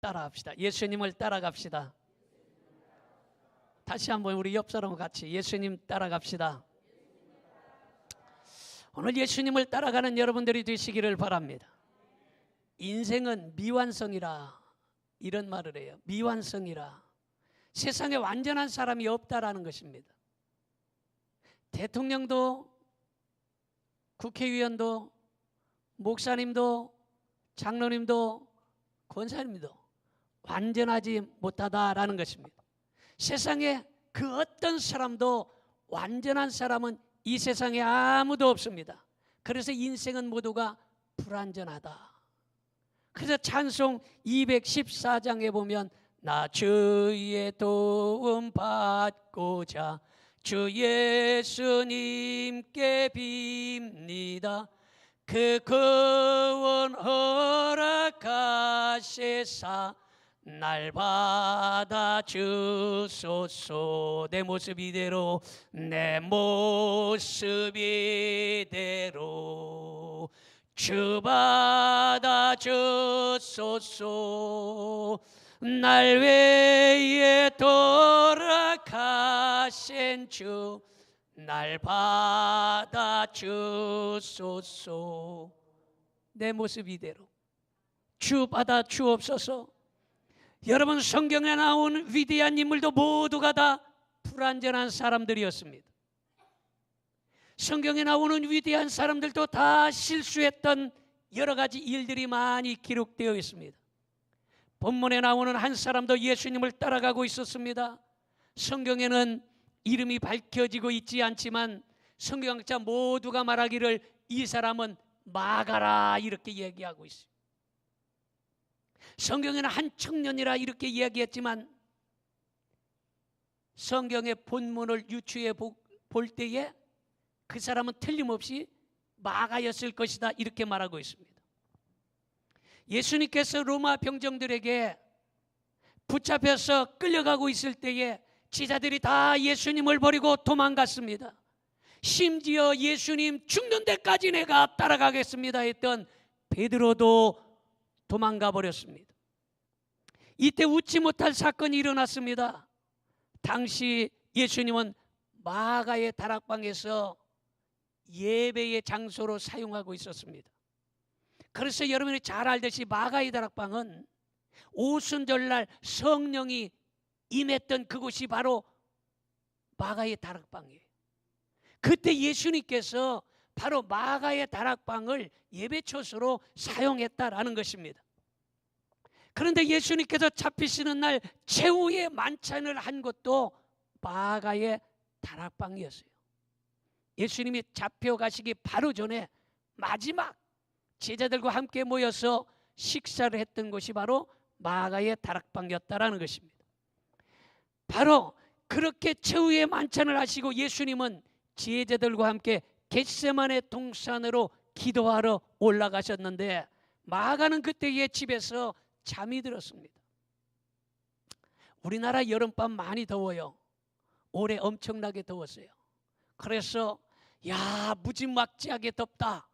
따라합시다. 예수님을 따라갑시다. 다시 한번 우리 옆 사람과 같이 예수님 따라갑시다. 오늘 예수님을 따라가는 여러분들이 되시기를 바랍니다. 인생은 미완성이라 이런 말을 해요. 미완성이라. 세상에 완전한 사람이 없다라는 것입니다. 대통령도 국회의원도 목사님도 장로님도 권사님도 완전하지 못하다라는 것입니다. 세상에 그 어떤 사람도 완전한 사람은 이 세상에 아무도 없습니다. 그래서 인생은 모두가 불완전하다. 그래서 찬송 214장에 보면 나 주의 도움 받고자 주 예수님께 빕니다. 그 구원 허락하시사 날 받아 주소서. 내 모습 이대로 내 모습 이대로 주 받아 주소서. 날 위해 돌아가신 주 날 받아 주소서. 내 모습 이대로 주 받아 주옵소서. 여러분, 성경에 나온 위대한 인물도 모두가 다 불완전한 사람들이었습니다. 성경에 나오는 위대한 사람들도 다 실수했던 여러 가지 일들이 많이 기록되어 있습니다. 본문에 나오는 한 사람도 예수님을 따라가고 있었습니다. 성경에는 이름이 밝혀지고 있지 않지만 성경학자 모두가 말하기를 이 사람은 마가라 이렇게 얘기하고 있어요. 성경에는 한 청년이라 이렇게 이야기했지만 성경의 본문을 유추해 볼 때에 그 사람은 틀림없이 마가였을 것이다 이렇게 말하고 있습니다. 예수님께서 로마 병정들에게 붙잡혀서 끌려가고 있을 때에 제자들이 다 예수님을 버리고 도망갔습니다. 심지어 예수님 죽는 데까지 내가 따라가겠습니다 했던 베드로도 도망가 버렸습니다. 이때 웃지 못할 사건이 일어났습니다. 당시 예수님은 마가의 다락방에서 예배의 장소로 사용하고 있었습니다. 그래서 여러분이 잘 알듯이 마가의 다락방은 오순절날 성령이 임했던 그곳이 바로 마가의 다락방이에요. 그때 예수님께서 바로 마가의 다락방을 예배초소로 사용했다라는 것입니다. 그런데 예수님께서 잡히시는 날 최후의 만찬을 한 것도 마가의 다락방이었어요. 예수님이 잡혀가시기 바로 전에 마지막 제자들과 함께 모여서 식사를 했던 곳이 바로 마가의 다락방이었다라는 것입니다. 바로 그렇게 최후의 만찬을 하시고 예수님은 제자들과 함께 겟세마네 동산으로 기도하러 올라가셨는데 마가는 그때의 집에서 잠이 들었습니다. 우리나라 여름밤 많이 더워요. 올해 엄청나게 더웠어요. 그래서 야 무지막지하게 덥다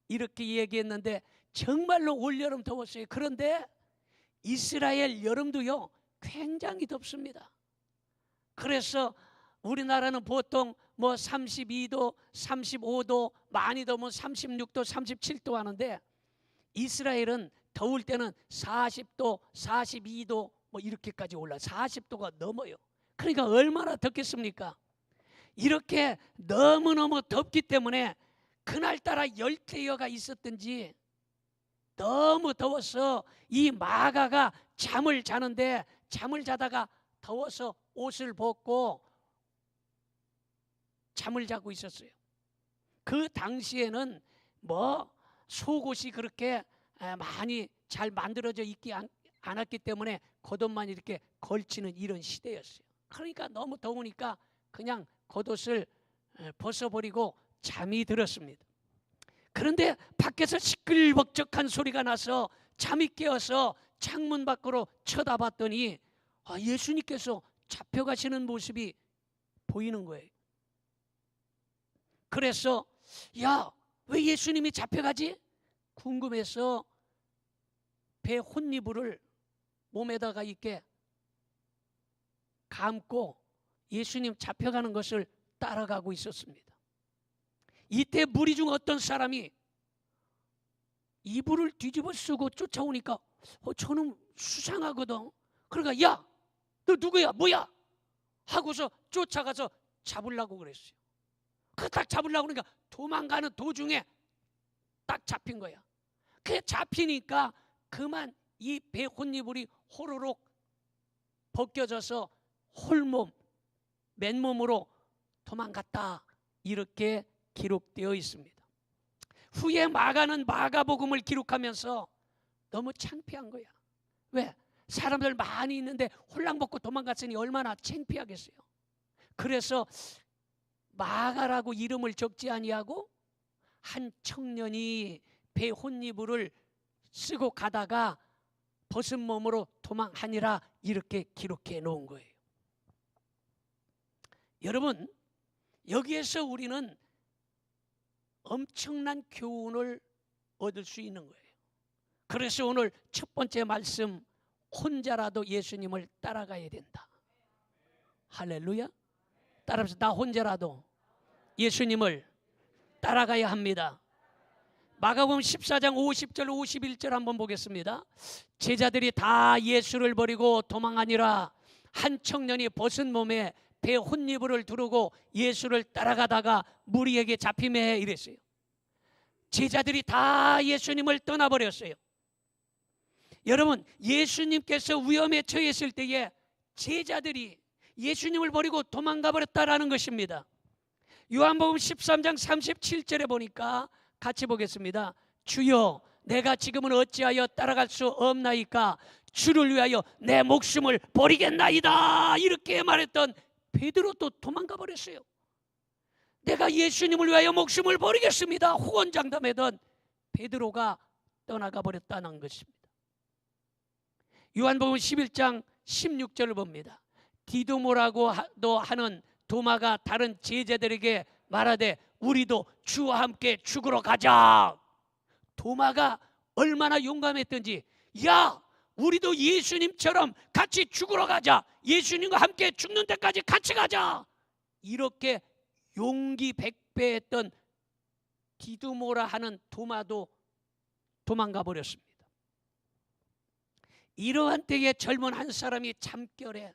이렇게 얘기했는데 정말로 올여름 더웠어요. 그런데 이스라엘 여름도요 굉장히 덥습니다. 그래서 우리나라는 보통 뭐 32도, 35도, 많이 더우면 36도, 37도 하는데 이스라엘은 더울 때는 40도, 42도 뭐 이렇게까지 올라 40도가 넘어요. 그러니까 얼마나 덥겠습니까? 이렇게 너무너무 덥기 때문에 그날따라 열대야가 있었든지 너무 더워서 이 마가가 잠을 자는데 잠을 자다가 더워서 옷을 벗고 잠을 자고 있었어요. 그 당시에는 뭐 속옷이 그렇게 많이 잘 만들어져 있지 않았기 때문에 겉옷만 이렇게 걸치는 이런 시대였어요. 그러니까 너무 더우니까 그냥 겉옷을 벗어버리고 잠이 들었습니다. 그런데 밖에서 시끌벅적한 소리가 나서 잠이 깨어서 창문 밖으로 쳐다봤더니 예수님께서 잡혀가시는 모습이 보이는 거예요. 그래서 야, 왜 예수님이 잡혀가지? 궁금해서 배 혼니부를 몸에다가 이렇게 감고 예수님 잡혀가는 것을 따라가고 있었습니다. 이때 무리 중 어떤 사람이 이불을 뒤집어 쓰고 쫓아오니까 저는 수상하거든. 그러니까 야, 너 누구야? 뭐야? 하고서 쫓아가서 잡으려고 그랬어요. 딱 잡으려고 그러니까 도망가는 도중에 딱 잡힌 거야. 그게 잡히니까 그만 이 배 혼이불이 호로록 벗겨져서 홀몸, 맨몸으로 도망갔다. 이렇게 기록되어 있습니다. 후에 마가는 마가복음을 기록하면서 너무 창피한 거야. 왜? 사람들 많이 있는데 홀랑벗고 도망갔으니 얼마나 창피하겠어요. 그래서 마가라고 이름을 적지 아니하고 한 청년이 배 혼이불을 쓰고 가다가 벗은 몸으로 도망하니라 이렇게 기록해 놓은 거예요. 여러분, 여기에서 우리는 엄청난 교훈을 얻을 수 있는 거예요. 그래서 오늘 첫 번째 말씀, 혼자라도 예수님을 따라가야 된다. 할렐루야. 따라서 나 혼자라도 예수님을 따라가야 합니다. 마가복음 14장 50절 51절 한번 보겠습니다. 제자들이 다 예수를 버리고 도망하니라. 한 청년이 벗은 몸에 배 혼이불을 두르고 예수를 따라가다가 무리에게 잡히매 이랬어요. 제자들이 다 예수님을 떠나버렸어요. 여러분, 예수님께서 위험에 처했을 때에 제자들이 예수님을 버리고 도망가 버렸다라는 것입니다. 요한복음 13장 37절에 보니까 같이 보겠습니다. 주여, 내가 지금은 어찌하여 따라갈 수 없나이까? 주를 위하여 내 목숨을 버리겠나이다. 이렇게 말했던 베드로도 도망가 버렸어요. 내가 예수님을 위하여 목숨을 버리겠습니다. 호언장담하던 베드로가 떠나가 버렸다는 것입니다. 요한복음 11장 16절을 봅니다. 디도모라고 하는 도마가 다른 제자들에게 말하되 우리도 주와 함께 죽으러 가자. 도마가 얼마나 용감했던지, 야, 우리도 예수님처럼 같이 죽으러 가자. 예수님과 함께 죽는 데까지 같이 가자. 이렇게 용기 백배했던 디두모라 하는 도마도 도망가 버렸습니다. 이러한 때에 젊은 한 사람이 잠결에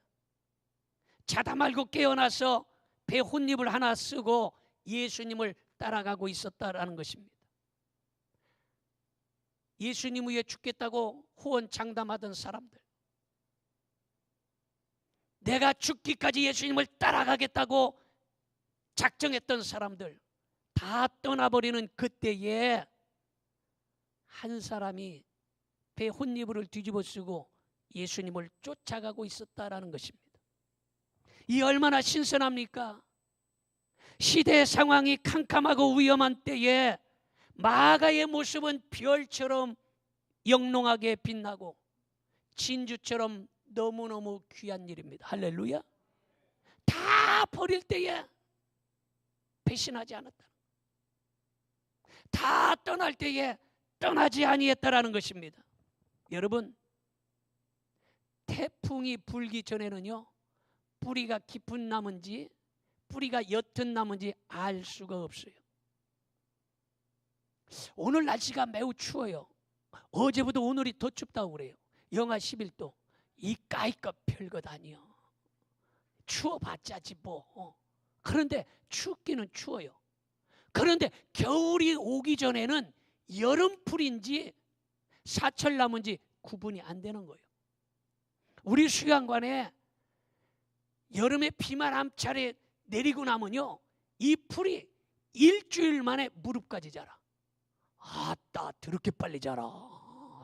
자다 말고 깨어나서 배 혼잎을 하나 쓰고 예수님을 따라가고 있었다라는 것입니다. 예수님 위해 죽겠다고 호언장담하던 사람들, 내가 죽기까지 예수님을 따라가겠다고 작정했던 사람들 다 떠나버리는 그때에 한 사람이 배 혼이불을 뒤집어 쓰고 예수님을 쫓아가고 있었다라는 것입니다. 이 얼마나 신선합니까? 시대 상황이 캄캄하고 위험한 때에 마가의 모습은 별처럼 영롱하게 빛나고 진주처럼 너무너무 귀한 일입니다. 할렐루야. 다 버릴 때에 배신하지 않았다. 다 떠날 때에 떠나지 아니했다라는 것입니다. 여러분, 태풍이 불기 전에는요, 뿌리가 깊은 나무인지 뿌리가 옅은 나무인지 알 수가 없어요. 오늘 날씨가 매우 추워요. 어제보다 오늘이 더 춥다고 그래요. 영하 11도. 이까이껏 별것 아니요. 추워봤자지 뭐. 그런데 춥기는 추워요. 그런데 겨울이 오기 전에는 여름풀인지 사철나무인지 구분이 안 되는 거예요. 우리 수양관에 여름에 비만 한 차례 내리고 나면요, 이 풀이 일주일 만에 무릎까지 자라. 아따, 더럽게 빨리 자라.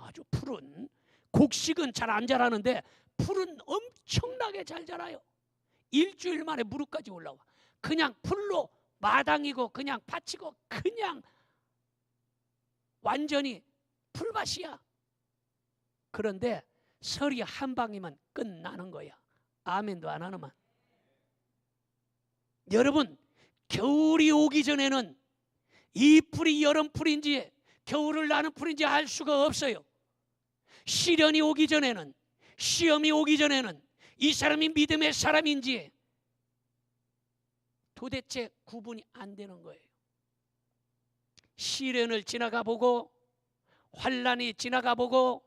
아주 풀은, 곡식은 잘 안 자라는데 풀은 엄청나게 잘 자라요. 일주일 만에 무릎까지 올라와. 그냥 풀로 마당이고 그냥 밭이고 그냥 완전히 풀밭이야. 그런데 설이 한 방이면 끝나는 거야. 아멘도 안 하는만. 여러분, 겨울이 오기 전에는 이 풀이 여름풀인지 겨울을 나는 풀인지 알 수가 없어요. 시련이 오기 전에는, 시험이 오기 전에는 이 사람이 믿음의 사람인지 도대체 구분이 안 되는 거예요. 시련을 지나가 보고, 환난이 지나가 보고,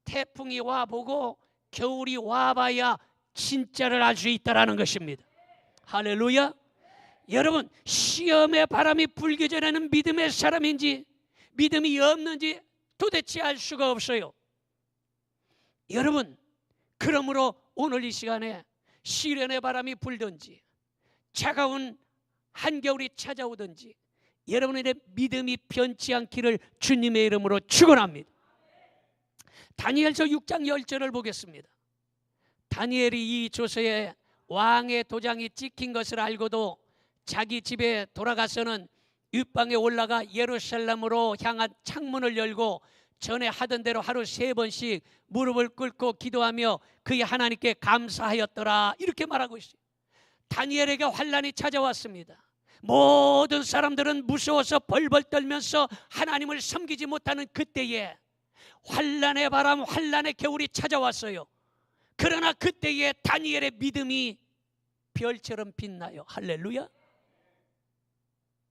태풍이 와 보고, 겨울이 와 봐야 진짜를 알 수 있다라는 것입니다. 할렐루야. 여러분, 시험의 바람이 불기 전에는 믿음의 사람인지 믿음이 없는지 도대체 알 수가 없어요. 여러분, 그러므로 오늘 이 시간에 시련의 바람이 불든지 차가운 한겨울이 찾아오든지 여러분의 믿음이 변치 않기를 주님의 이름으로 축원합니다. 다니엘서 6장 10절을 보겠습니다. 다니엘이 이 조서에 왕의 도장이 찍힌 것을 알고도 자기 집에 돌아가서는 윗방에 올라가 예루살렘으로 향한 창문을 열고 전에 하던 대로 하루 3번씩 무릎을 꿇고 기도하며 그의 하나님께 감사하였더라, 이렇게 말하고 있어요. 다니엘에게 환난이 찾아왔습니다. 모든 사람들은 무서워서 벌벌 떨면서 하나님을 섬기지 못하는 그때에 환난의 바람, 환난의 겨울이 찾아왔어요. 그러나 그때에 다니엘의 믿음이 별처럼 빛나요. 할렐루야.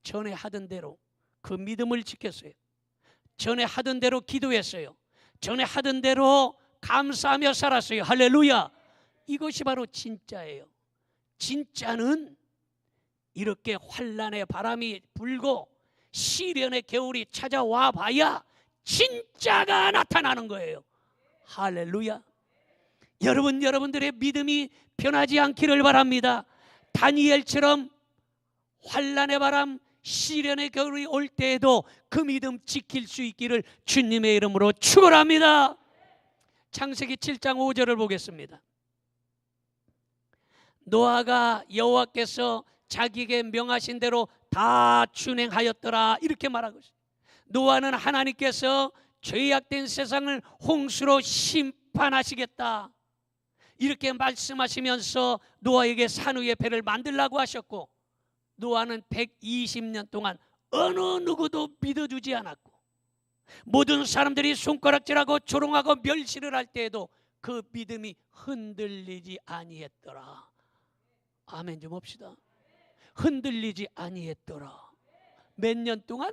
전에 하던 대로 그 믿음을 지켰어요. 전에 하던 대로 기도했어요. 전에 하던 대로 감사하며 살았어요. 할렐루야. 이것이 바로 진짜예요. 진짜는 이렇게 환난의 바람이 불고 시련의 겨울이 찾아와 봐야 진짜가 나타나는 거예요. 할렐루야. 여러분들의 믿음이 변하지 않기를 바랍니다. 다니엘처럼 환난의 바람, 시련의 겨울이 올 때에도 그 믿음 지킬 수 있기를 주님의 이름으로 축원합니다. 창세기 7장 5절을 보겠습니다. 노아가 여호와께서 자기에게 명하신 대로 다 준행하였더라, 이렇게 말하고 있어요. 노아는 하나님께서 죄악된 세상을 홍수로 심판하시겠다 이렇게 말씀하시면서 노아에게 산후의 배를 만들라고 하셨고, 노아는 120년 동안 어느 누구도 믿어주지 않았고, 모든 사람들이 손가락질하고 조롱하고 멸시를 할 때에도 그 믿음이 흔들리지 아니했더라. 아멘 좀 합시다. 흔들리지 아니했더라. 몇 년 동안?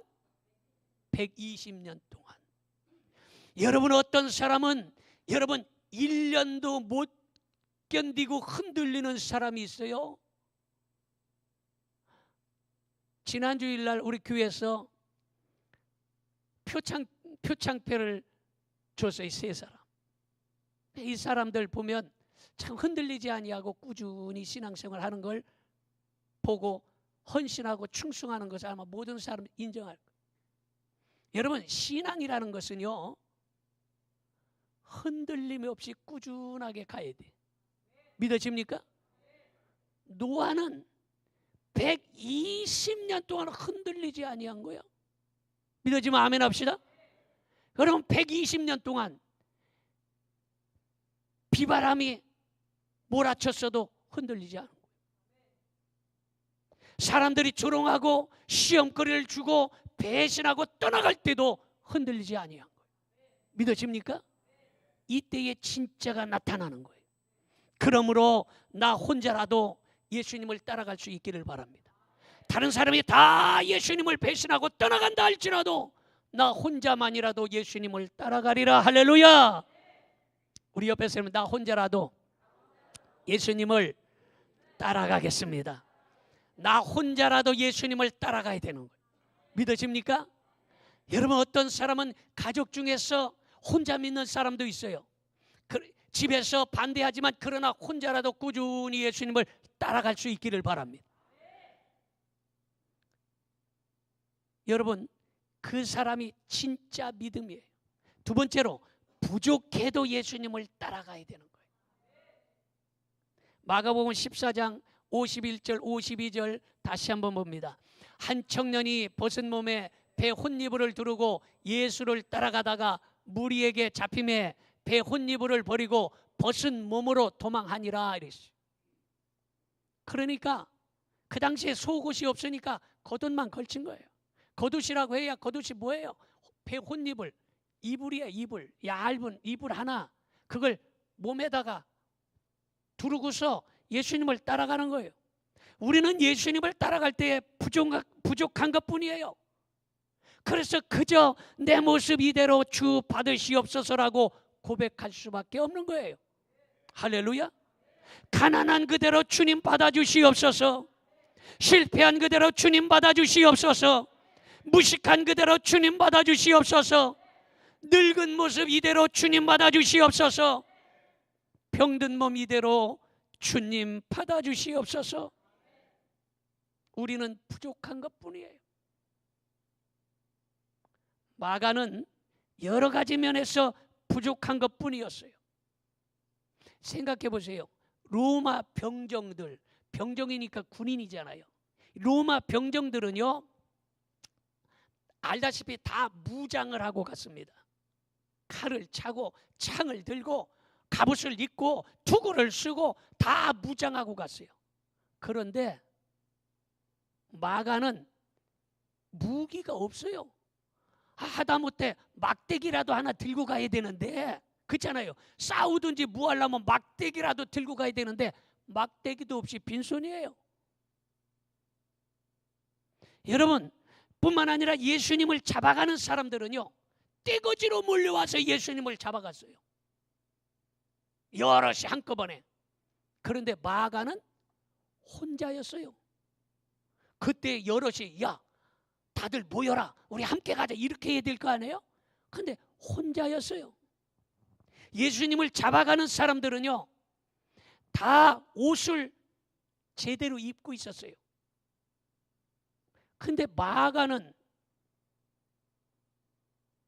120년 동안. 여러분, 어떤 사람은 여러분 1년도 못 견디고 흔들리는 사람이 있어요. 지난 주일날 우리 교회에서 표창표를 줬어요. 3사람. 이 사람들 보면 참 흔들리지 아니하고 꾸준히 신앙생활 하는 걸 보고 헌신하고 충성하는 것을 아마 모든 사람이 인정할 거예요. 여러분, 신앙이라는 것은요, 흔들림 없이 꾸준하게 가야 돼. 믿어집니까? 노아는 120년 동안 흔들리지 아니한 거야. 믿어지면 아멘 합시다. 여러분, 120년 동안 비바람이 몰아쳤어도 흔들리지 않은 거예요. 사람들이 조롱하고 시험거리를 주고 배신하고 떠나갈 때도 흔들리지 아니한 거예요. 믿어집니까? 이때에 진짜가 나타나는 거예요. 그러므로 나 혼자라도 예수님을 따라갈 수 있기를 바랍니다. 다른 사람이 다 예수님을 배신하고 떠나간다 할지라도 나 혼자만이라도 예수님을 따라가리라. 할렐루야. 우리 옆에 사람은 나 혼자라도 예수님을 따라가겠습니다. 나 혼자라도 예수님을 따라가야 되는 거예요. 믿어집니까? 여러분, 어떤 사람은 가족 중에서 혼자 믿는 사람도 있어요. 집에서 반대하지만 그러나 혼자라도 꾸준히 예수님을 따라갈 수 있기를 바랍니다. 여러분, 그 사람이 진짜 믿음이에요. 두 번째로, 부족해도 예수님을 따라가야 되는 거예요. 마가복음 14장 51절 52절 다시 한번 봅니다. 한 청년이 벗은 몸에 배 혼니부를 두르고 예수를 따라가다가 무리에게 잡힘에 배 혼니부를 버리고 벗은 몸으로 도망하니라 이랬어요. 그러니까 그 당시에 속옷이 없으니까 겉옷만 걸친 거예요. 겉옷이라고 해야 겉옷이 뭐예요? 배 혼니불, 이불이야. 이불, 얇은 이불 하나, 그걸 몸에다가 두르고서 예수님을 따라가는 거예요. 우리는 예수님을 따라갈 때에 부족한 것뿐이에요. 그래서 그저 내 모습 이대로 주 받으시옵소서라고 고백할 수밖에 없는 거예요. 할렐루야. 가난한 그대로 주님 받아주시옵소서. 실패한 그대로 주님 받아주시옵소서. 무식한 그대로 주님 받아주시옵소서. 늙은 모습 이대로 주님 받아주시옵소서. 병든 몸 이대로 주님 받아주시옵소서. 우리는 부족한 것뿐이에요. 마가는 여러 가지 면에서 부족한 것뿐이었어요. 생각해 보세요. 로마 병정들, 병정이니까 군인이잖아요. 로마 병정들은요, 알다시피 다 무장을 하고 갔습니다. 칼을 차고 창을 들고 갑옷을 입고 투구를 쓰고 다 무장하고 갔어요. 그런데 마가는 무기가 없어요. 하다못해 막대기라도 하나 들고 가야 되는데, 그렇잖아요. 싸우든지 뭐 하려면 막대기라도 들고 가야 되는데 막대기도 없이 빈손이에요. 여러분, 뿐만 아니라 예수님을 잡아가는 사람들은요, 떼거지로 몰려와서 예수님을 잡아갔어요. 여럿이 한꺼번에. 그런데 마가는 혼자였어요. 그때 여럿이 야, 다들 모여라, 우리 함께 가자, 이렇게 해야 될 거 아니에요? 근데 혼자였어요. 예수님을 잡아가는 사람들은요, 다 옷을 제대로 입고 있었어요. 근데 마가는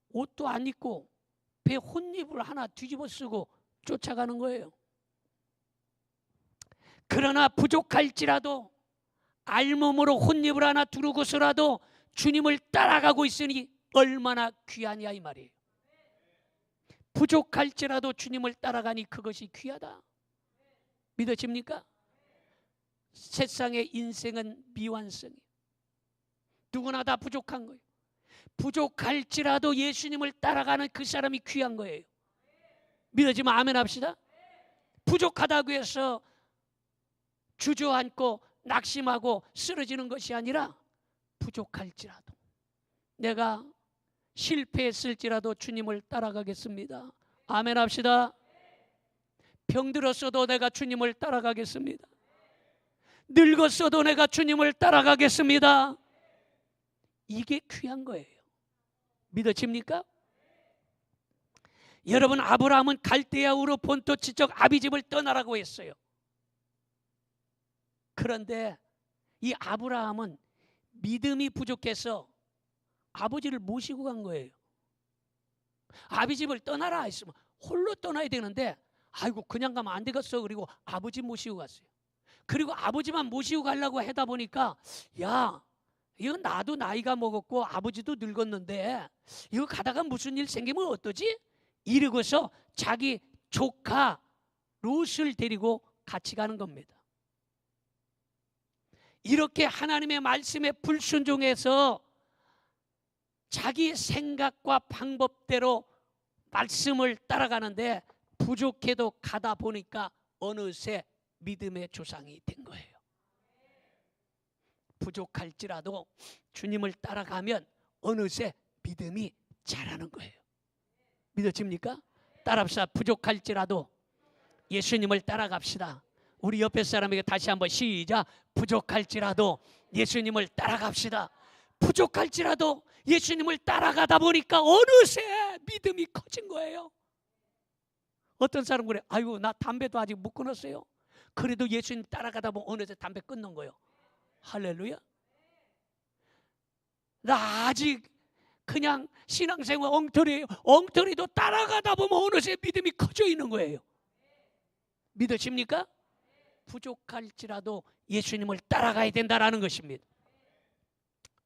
옷도 안 입고 배 혼잎을 하나 뒤집어 쓰고 쫓아가는 거예요. 그러나 부족할지라도 알몸으로 혼잎을 하나 두르고서라도 주님을 따라가고 있으니 얼마나 귀하냐 이 말이에요. 부족할지라도 주님을 따라가니 그것이 귀하다. 믿어집니까? 세상의 인생은 미완성이에요. 누구나 다 부족한 거예요. 부족할지라도 예수님을 따라가는 그 사람이 귀한 거예요. 믿어지면 아멘 합시다. 부족하다고 해서 주저앉고 낙심하고 쓰러지는 것이 아니라, 부족할지라도, 내가 실패했을지라도 주님을 따라가겠습니다. 아멘 합시다. 병들었어도 내가 주님을 따라가겠습니다. 늙었어도 내가 주님을 따라가겠습니다. 이게 귀한 거예요. 믿어집니까? 여러분, 아브라함은 갈대아 우르 본토 지쪽 아비집을 떠나라고 했어요. 그런데 이 아브라함은 믿음이 부족해서 아버지를 모시고 간 거예요. 아비집을 떠나라 했으면 홀로 떠나야 되는데, 아이고 그냥 가면 안 되겠어. 그리고 아버지 모시고 갔어요. 그리고 아버지만 모시고 가려고 하다 보니까, 야, 이거 나도 나이가 먹었고 아버지도 늙었는데 이거 가다가 무슨 일 생기면 어떠지? 이러고서 자기 조카 롯을 데리고 같이 가는 겁니다. 이렇게 하나님의 말씀에 불순종해서 자기 생각과 방법대로 말씀을 따라가는데 부족해도 가다 보니까 어느새 믿음의 조상이 된 거예요. 부족할지라도 주님을 따라가면 어느새 믿음이 자라는 거예요. 믿어집니까? 따라합시다. 부족할지라도 예수님을 따라갑시다. 우리 옆에 사람에게 다시 한번 시작. 부족할지라도 예수님을 따라갑시다. 부족할지라도 예수님을 따라가다 보니까 어느새 믿음이 커진 거예요. 어떤 사람 그래, 아이고 나 담배도 아직 못 끊었어요. 그래도 예수님 따라가다 보면 어느새 담배 끊는 거예요. 할렐루야. 나 아직 그냥 신앙생활 엉터리예요. 엉터리도 따라가다 보면 어느새 믿음이 커져 있는 거예요. 믿으십니까? 부족할지라도 예수님을 따라가야 된다라는 것입니다.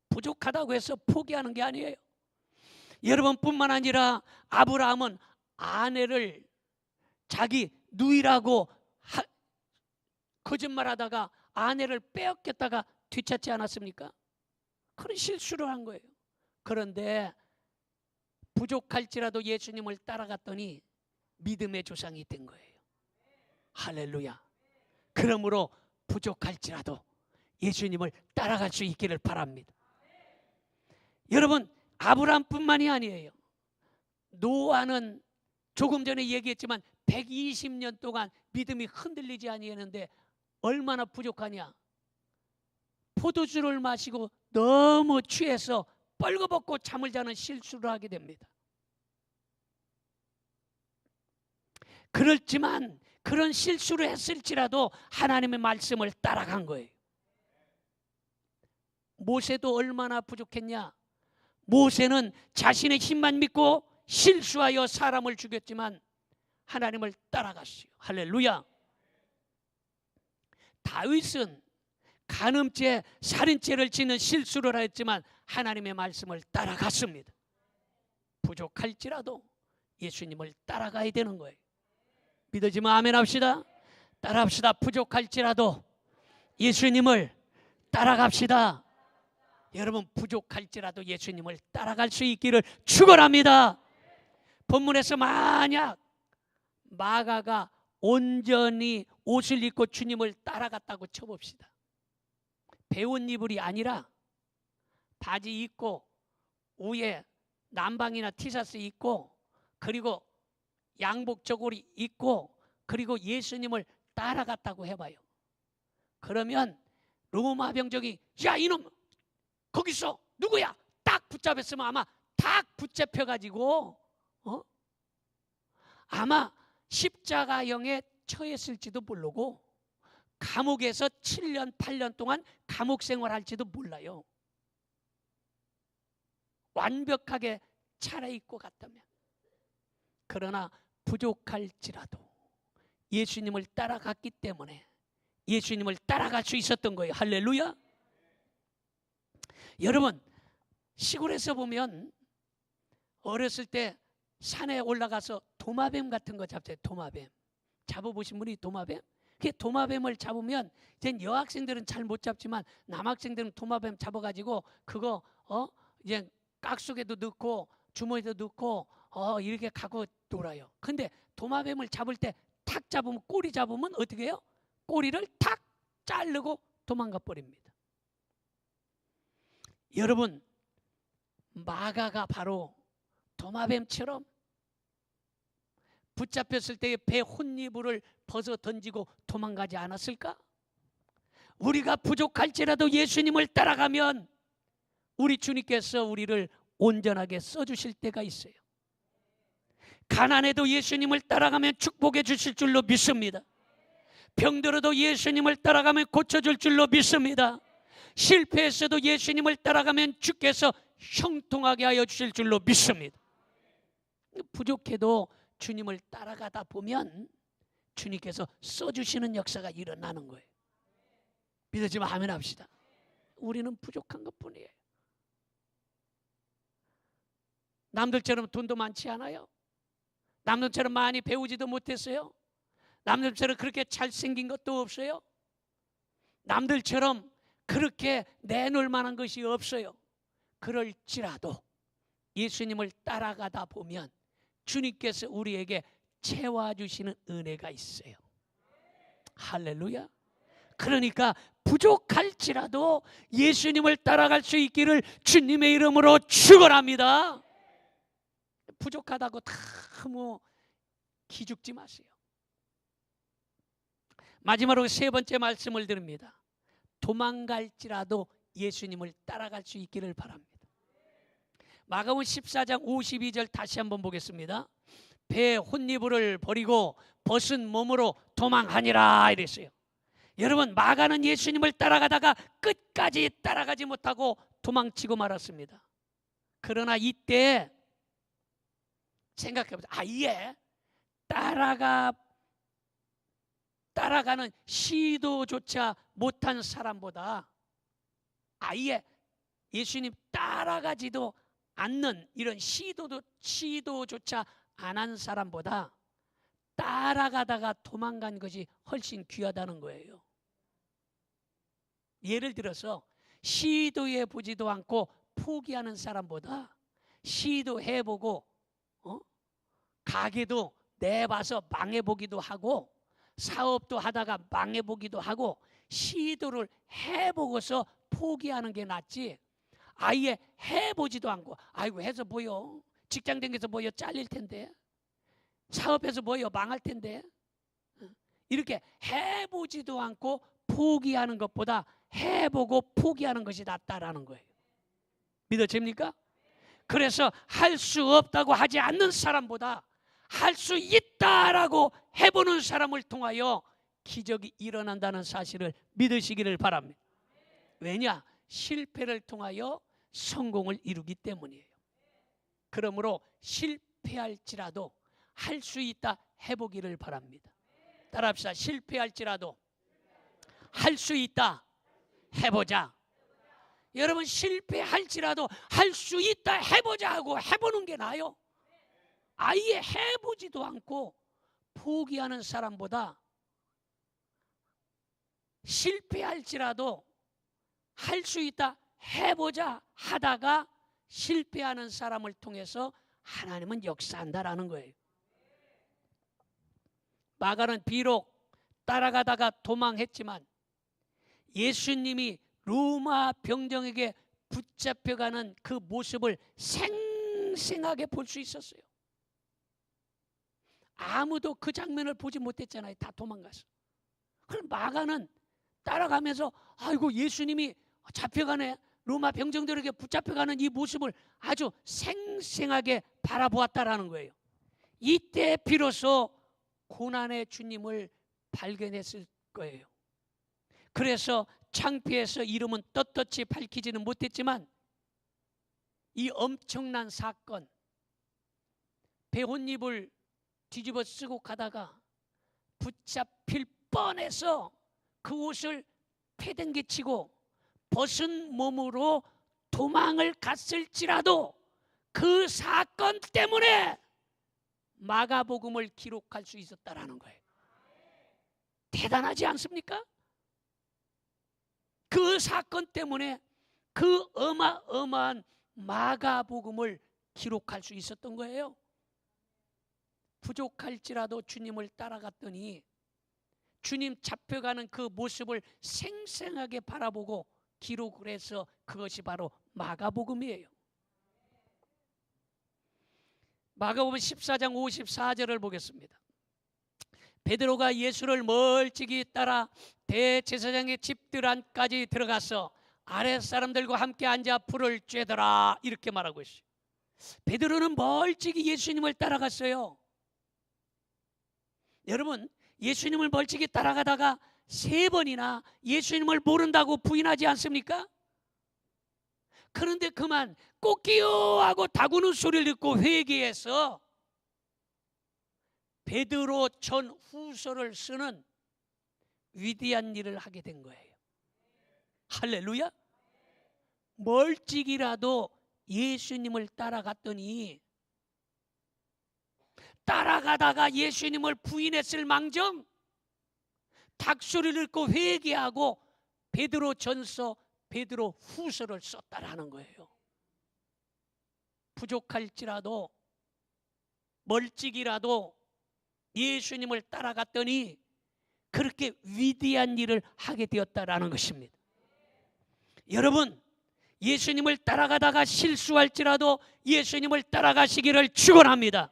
부족하다고 해서 포기하는 게 아니에요. 여러분뿐만 아니라 아브라함은 아내를 자기 누이라고 거짓말하다가 아내를 빼앗겼다가 뒤찾지 않았습니까? 그런 실수를 한 거예요. 그런데 부족할지라도 예수님을 따라갔더니 믿음의 조상이 된 거예요. 할렐루야. 그러므로 부족할지라도 예수님을 따라갈 수 있기를 바랍니다. 여러분, 아브라함뿐만이 아니에요. 노아는 조금 전에 얘기했지만 120년 동안 믿음이 흔들리지 아니했는데 얼마나 부족하냐. 포도주를 마시고 너무 취해서 뻘거벗고 잠을 자는 실수를 하게 됩니다. 그렇지만 그런 실수를 했을지라도 하나님의 말씀을 따라간 거예요. 모세도 얼마나 부족했냐. 모세는 자신의 힘만 믿고 실수하여 사람을 죽였지만 하나님을 따라갔어요. 할렐루야. 다윗은 간음죄, 살인죄를 짓는 실수를 하였지만 하나님의 말씀을 따라갔습니다. 부족할지라도 예수님을 따라가야 되는 거예요. 믿어지면 아멘 합시다. 따라합시다. 부족할지라도 예수님을 따라갑시다. 여러분, 부족할지라도 예수님을 따라갈 수 있기를 축원합니다. 본문에서 만약 마가가 온전히 옷을 입고 주님을 따라갔다고 쳐봅시다. 배운 이불이 아니라 바지 입고 위에 남방이나 티셔츠 입고 그리고 양복 저고리 입고 그리고 예수님을 따라갔다고 해봐요. 그러면 로마 병정이 야 이놈 거기서 누구야? 딱 붙잡았으면 아마 딱 붙잡혀가지고 아마 십자가형에 처했을지도 모르고 감옥에서 7년 8년 동안 감옥 생활할지도 몰라요. 완벽하게 차려입고 갔다면. 그러나 부족할지라도 예수님을 따라갔기 때문에 예수님을 따라갈 수 있었던 거예요. 할렐루야. 여러분, 시골에서 보면 어렸을 때 산에 올라가서 도마뱀 같은 거 잡잖아요. 도마뱀 잡아보신 분이 도마뱀? 그 도마뱀을 잡으면 이제 여학생들은 잘 못 잡지만 남학생들은 도마뱀 잡아가지고 그거 이제 깍 속에도 넣고 주머니에도 넣고 이렇게 갖고 놀아요. 근데 도마뱀을 잡을 때 탁 잡으면 꼬리 잡으면 어떻게 해요? 꼬리를 탁 자르고 도망가 버립니다. 여러분, 마가가 바로 도마뱀처럼 붙잡혔을 때의 배 혼이불을 벗어 던지고 도망가지 않았을까? 우리가 부족할지라도 예수님을 따라가면 우리 주님께서 우리를 온전하게 써주실 때가 있어요. 가난해도 예수님을 따라가면 축복해 주실 줄로 믿습니다. 병들어도 예수님을 따라가면 고쳐줄 줄로 믿습니다. 실패했어도 예수님을 따라가면 주께서 형통하게 하여 주실 줄로 믿습니다. 부족해도 주님을 따라가다 보면 주님께서 써주시는 역사가 일어나는 거예요. 믿어지면 아멘 합시다. 우리는 부족한 것뿐이에요. 남들처럼 돈도 많지 않아요. 남들처럼 많이 배우지도 못했어요. 남들처럼 그렇게 잘생긴 것도 없어요. 남들처럼 그렇게 내놓을 만한 것이 없어요. 그럴지라도 예수님을 따라가다 보면 주님께서 우리에게 채워주시는 은혜가 있어요. 할렐루야. 그러니까 부족할지라도 예수님을 따라갈 수 있기를 주님의 이름으로 축원합니다. 부족하다고 너무 기죽지 마세요. 마지막으로 세 번째 말씀을 드립니다. 도망갈지라도 예수님을 따라갈 수 있기를 바랍니다. 마가복음 14장 52절 다시 한번 보겠습니다. 배 혼이불을 버리고 벗은 몸으로 도망하니라 이랬어요. 여러분, 마가는 예수님을 따라가다가 끝까지 따라가지 못하고 도망치고 말았습니다. 그러나 이때 생각해보세요. 아예 따라가는 시도조차 못한 사람보다 아예 예수님 따라가지도 않는 이런 시도조차 안 한 사람보다 따라가다가 도망간 것이 훨씬 귀하다는 거예요. 예를 들어서 시도해 보지도 않고 포기하는 사람보다 시도해보고 가게도 내봐서 망해보기도 하고 사업도 하다가 망해보기도 하고 시도를 해보고서 포기하는 게 낫지, 아예 해보지도 않고 아이고 해서 뭐요, 직장 다녀서 뭐요, 잘릴 텐데, 사업해서 뭐요, 망할 텐데, 이렇게 해보지도 않고 포기하는 것보다 해보고 포기하는 것이 낫다라는 거예요. 믿어집니까? 그래서 할 수 없다고 하지 않는 사람보다 할 수 있다라고 해보는 사람을 통하여 기적이 일어난다는 사실을 믿으시기를 바랍니다. 왜냐? 실패를 통하여 성공을 이루기 때문이에요. 그러므로 실패할지라도 할 수 있다 해보기를 바랍니다. 따라합시다. 실패할지라도 할 수 있다 해보자. 여러분, 실패할지라도 할 수 있다 해보자 하고 해보는 게 나아요. 아예 해보지도 않고 포기하는 사람보다 실패할지라도 할 수 있다 해보자 하다가 실패하는 사람을 통해서 하나님은 역사한다라는 거예요. 마가는 비록 따라가다가 도망했지만 예수님이 로마 병정에게 붙잡혀가는 그 모습을 생생하게 볼 수 있었어요. 아무도 그 장면을 보지 못했잖아요. 다 도망가서. 그럼 마가는 따라가면서 아이고 예수님이 잡혀가네, 로마 병정들에게 붙잡혀가는 이 모습을 아주 생생하게 바라보았다라는 거예요. 이때 비로소 고난의 주님을 발견했을 거예요. 그래서 창피해서 이름은 떳떳이 밝히지는 못했지만 이 엄청난 사건, 배옷잎을 뒤집어 쓰고 가다가 붙잡힐 뻔해서 그 옷을 패댕기치고 벗은 몸으로 도망을 갔을지라도 그 사건 때문에 마가복음을 기록할 수 있었다라는 거예요. 대단하지 않습니까? 그 사건 때문에 그 어마어마한 마가복음을 기록할 수 있었던 거예요. 부족할지라도 주님을 따라갔더니 주님 잡혀가는 그 모습을 생생하게 바라보고 기록을 해서 그것이 바로 마가복음이에요. 마가복음 14장 54절을 보겠습니다. 베드로가 예수를 멀찍이 따라 대제사장의 집들 안까지 들어가서 아랫사람들과 함께 앉아 불을 쬐더라 이렇게 말하고 있어요. 베드로는 멀찍이 예수님을 따라갔어요. 여러분, 예수님을 멀찍이 따라가다가 3번이나 예수님을 모른다고 부인하지 않습니까? 그런데 그만 꼭기요 하고 다구는 소리를 듣고 회개해서 베드로 전 후서를 쓰는 위대한 일을 하게 된 거예요. 할렐루야. 멀찍이라도 예수님을 따라갔더니 따라가다가 예수님을 부인했을 망정 닭소리를 듣고 회개하고 베드로 전서 베드로 후서를 썼다라는 거예요. 부족할지라도 멀찍이라도 예수님을 따라갔더니 그렇게 위대한 일을 하게 되었다라는 것입니다. 여러분, 예수님을 따라가다가 실수할지라도 예수님을 따라가시기를 축원합니다.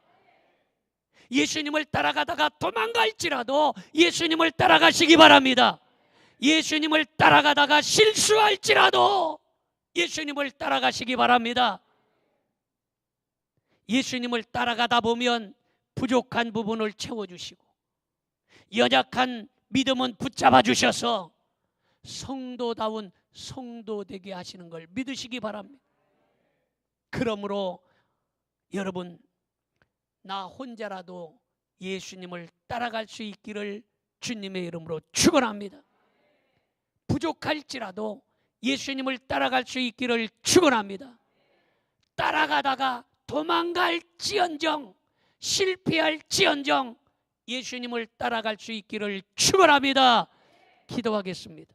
예수님을 따라가다가 도망갈지라도 예수님을 따라가시기 바랍니다. 예수님을 따라가다가 실수할지라도 예수님을 따라가시기 바랍니다. 예수님을 따라가다 보면 부족한 부분을 채워주시고 연약한 믿음은 붙잡아 주셔서 성도다운 성도 되게 하시는 걸 믿으시기 바랍니다. 그러므로 여러분, 나 혼자라도 예수님을 따라갈 수 있기를 주님의 이름으로 축원합니다. 부족할지라도 예수님을 따라갈 수 있기를 축원합니다. 따라가다가 도망갈지언정 실패할지언정 예수님을 따라갈 수 있기를 축원합니다. 기도하겠습니다.